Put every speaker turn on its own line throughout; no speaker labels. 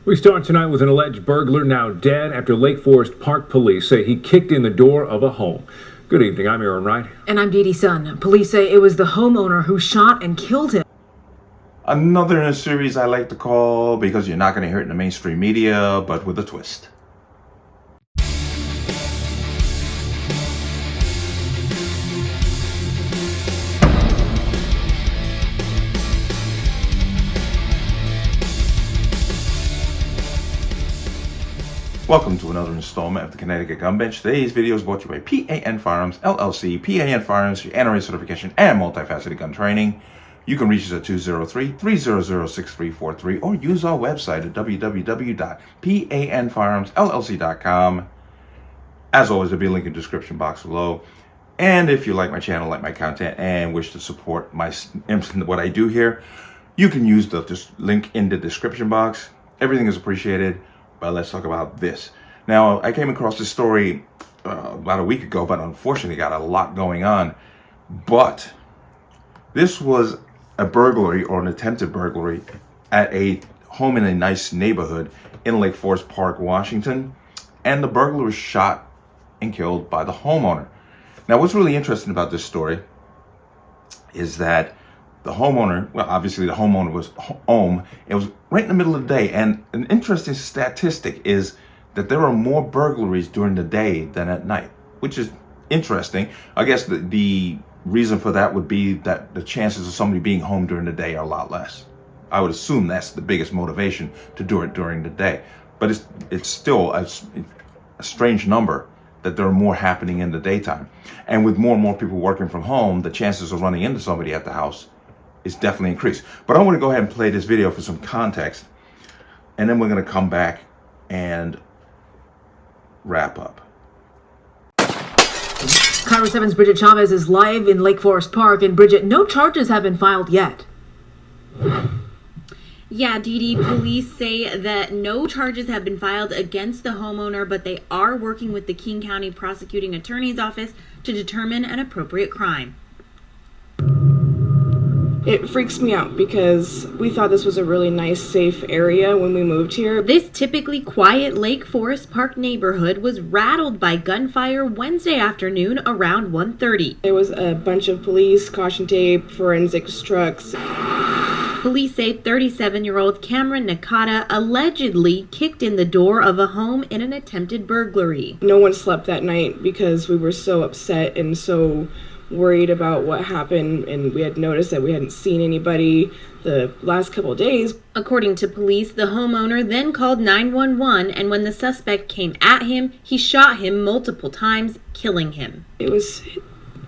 We start tonight with an alleged burglar now dead after Lake Forest Park police say he kicked in the door of a home. Good evening, I'm Aaron Wright.
And I'm Dee Dee Sun. Police say it was the homeowner who shot and killed him.
Another in a series I like to call, because you're not going to hear it in the mainstream media, but with a twist. Welcome to another installment of the Connecticut Gun Bench. Today's video is brought to you by P.A.N. Firearms, LLC. P.A.N. Firearms, your NRA certification and multifaceted gun training. You can reach us at 203-300-6343 or use our website at www.panfirearmsllc.com. As always, there'll be a link in the description box below. And if you like my channel, like my content, and wish to support what I do here, you can use the link in the description box. Everything is appreciated. But let's talk about this. Now, I came across this story about a week ago, but unfortunately got a lot going on. But this was a burglary or an attempted burglary at a home in a nice neighborhood in Lake Forest Park, Washington. And the burglar was shot and killed by the homeowner. Now, what's really interesting about this story is that the homeowner, well, obviously the homeowner was home. It was right in the middle of the day. And an interesting statistic is that there are more burglaries during the day than at night, which is interesting. I guess the reason for that would be that the chances of somebody being home during the day are a lot less. I would assume that's the biggest motivation to do it during the day. But it's still a strange number that there are more happening in the daytime. And with more and more people working from home, the chances of running into somebody at the house is definitely increased. But I want to go ahead and play this video for some context, and then we're going to come back and wrap up.
KIRO 7's Bridget Chavez is live in Lake Forest Park. And Bridget, no charges have been filed yet.
Yeah, Dee Dee, police say that no charges have been filed against the homeowner, but they are working with the King County Prosecuting Attorney's Office to determine an appropriate crime.
It freaks me out because we thought this was a really nice, safe area when we moved here.
This typically quiet Lake Forest Park neighborhood was rattled by gunfire Wednesday afternoon around 1:30.
There was a bunch of police, caution tape, forensics trucks.
Police say 37-year-old Cameron Nakata allegedly kicked in the door of a home in an attempted burglary.
No one slept that night because we were so upset and so worried about what happened, and we had noticed that we hadn't seen anybody the last couple of days.
According to police, the homeowner then called 911, and when the suspect came at him, he shot him multiple times, killing him.
It was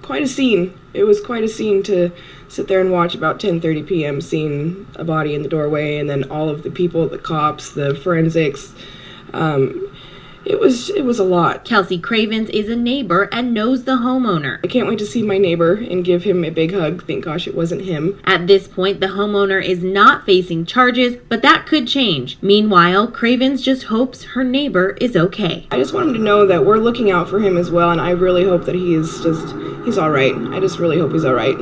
quite a scene. It was quite a scene to sit there and watch about 10:30 p.m. seeing a body in the doorway, and then all of the people, the cops, the forensics. It was a lot.
Kelsey Cravens is a neighbor and knows the homeowner.
I can't wait to see my neighbor and give him a big hug. Thank gosh it wasn't him.
At this point, the homeowner is not facing charges, but that could change. Meanwhile, Cravens just hopes her neighbor is okay.
I just want him to know that we're looking out for him as well, and I really hope that he's all right. I just really hope he's all right.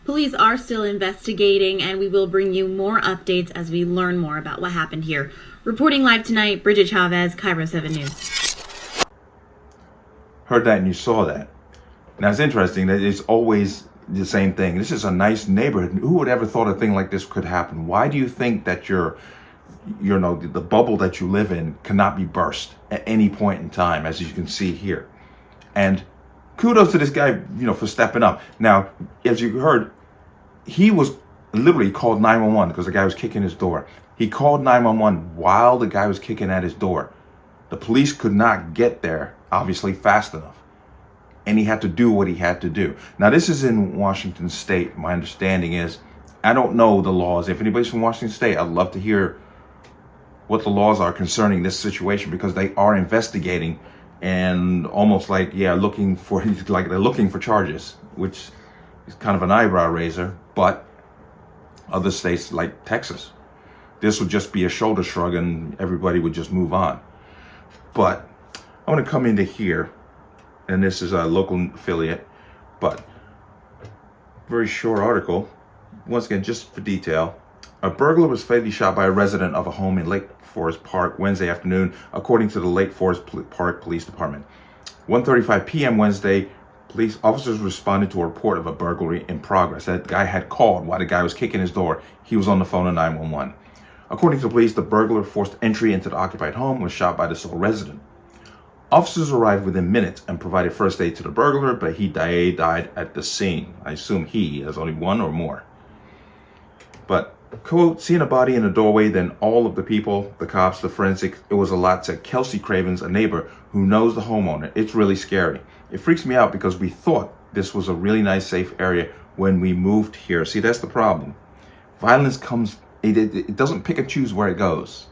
Police are still investigating, and we will bring you more updates as we learn more about what happened here. Reporting live tonight, Bridget Chavez, KIRO 7 News.
Heard that and you saw that. Now it's interesting that it's always the same thing. This is a nice neighborhood. Who would ever thought a thing like this could happen? Why do you think that the bubble that you live in cannot be burst at any point in time, as you can see here? And kudos to this guy, for stepping up. Now, as you heard, he was literally called 911 because the guy was kicking his door. He called 911 while the guy was kicking at his door. The police could not get there, obviously, fast enough. And he had to do what he had to do. Now, this is in Washington State. My understanding is, I don't know the laws. If anybody's from Washington State, I'd love to hear what the laws are concerning this situation, because they are investigating and almost like, looking for charges, which is kind of an eyebrow raiser. But other states like Texas, this would just be a shoulder shrug and everybody would just move on. But I want to come into here, and this is a local affiliate, but very short article. Once again, just for detail. A burglar was fatally shot by a resident of a home in Lake Forest Park Wednesday afternoon, according to the Lake Forest Park Police Department. 1:35 p.m. Wednesday, police officers responded to a report of a burglary in progress. That guy had called while the guy was kicking his door. He was on the phone to 911. According to police, the burglar forced entry into the occupied home and was shot by the sole resident. Officers arrived within minutes and provided first aid to the burglar, but he died at the scene. I assume he, there's only one or more. But, quote, seeing a body in the doorway, then all of the people, the cops, the forensics, it was a lot, said Kelsey Cravens, a neighbor who knows the homeowner. It's really scary. It freaks me out because we thought this was a really nice, safe area when we moved here. See, that's the problem. Violence comes, it doesn't pick and choose where it goes.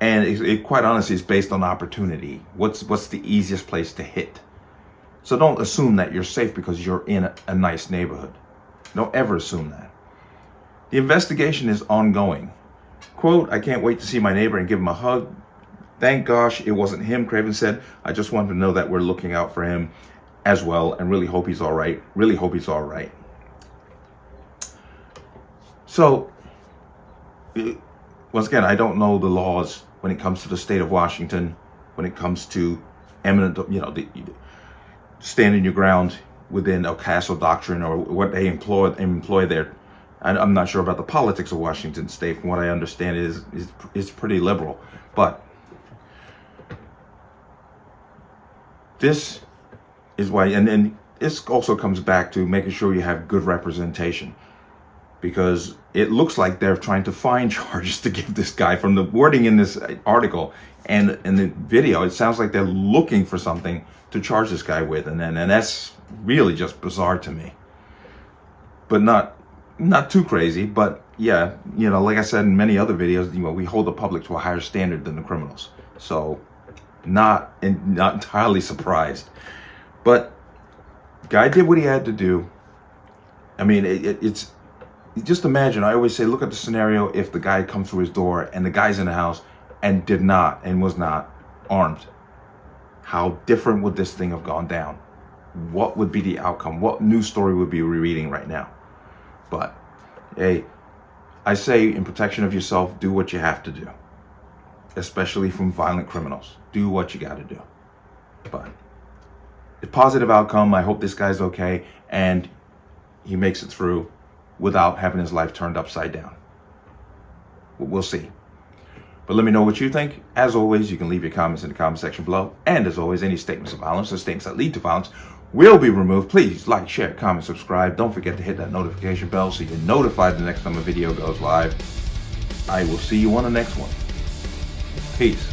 And it quite honestly is based on opportunity. What's the easiest place to hit? So don't assume that you're safe because you're in a nice neighborhood. Don't ever assume that. The investigation is ongoing. Quote, I can't wait to see my neighbor and give him a hug. Thank gosh it wasn't him, Craven said. I just wanted to know that we're looking out for him as well and really hope he's all right. Really hope he's all right. So, once again, I don't know the laws when it comes to the state of Washington, when it comes to eminent, standing your ground within a castle doctrine or what they employ there. I'm not sure about the politics of Washington State. From what I understand, is pretty liberal. But this is why, and this also comes back to making sure you have good representation, because it looks like they're trying to find charges to give this guy. From the wording in this article and in the video, it sounds like they're looking for something to charge this guy with, and that's really just bizarre to me. But not too crazy, but yeah, like I said in many other videos, we hold the public to a higher standard than the criminals. So not entirely surprised, but guy did what he had to do. I mean, it's just imagine. I always say, look at the scenario if the guy comes through his door and the guy's in the house and was not armed. How different would this thing have gone down? What would be the outcome? What news story would be reading right now? But hey, I say in protection of yourself, do what you have to do, especially from violent criminals. Do what you got to do. But a positive outcome. I hope this guy's okay and he makes it through without having his life turned upside down. We'll see. But let me know what you think. As always, you can leave your comments in the comment section below. And as always, any statements of violence or statements that lead to violence will be removed. Please like, share, comment, subscribe. Don't forget to hit that notification bell so you're notified the next time a video goes live. I will see you on the next one. Peace.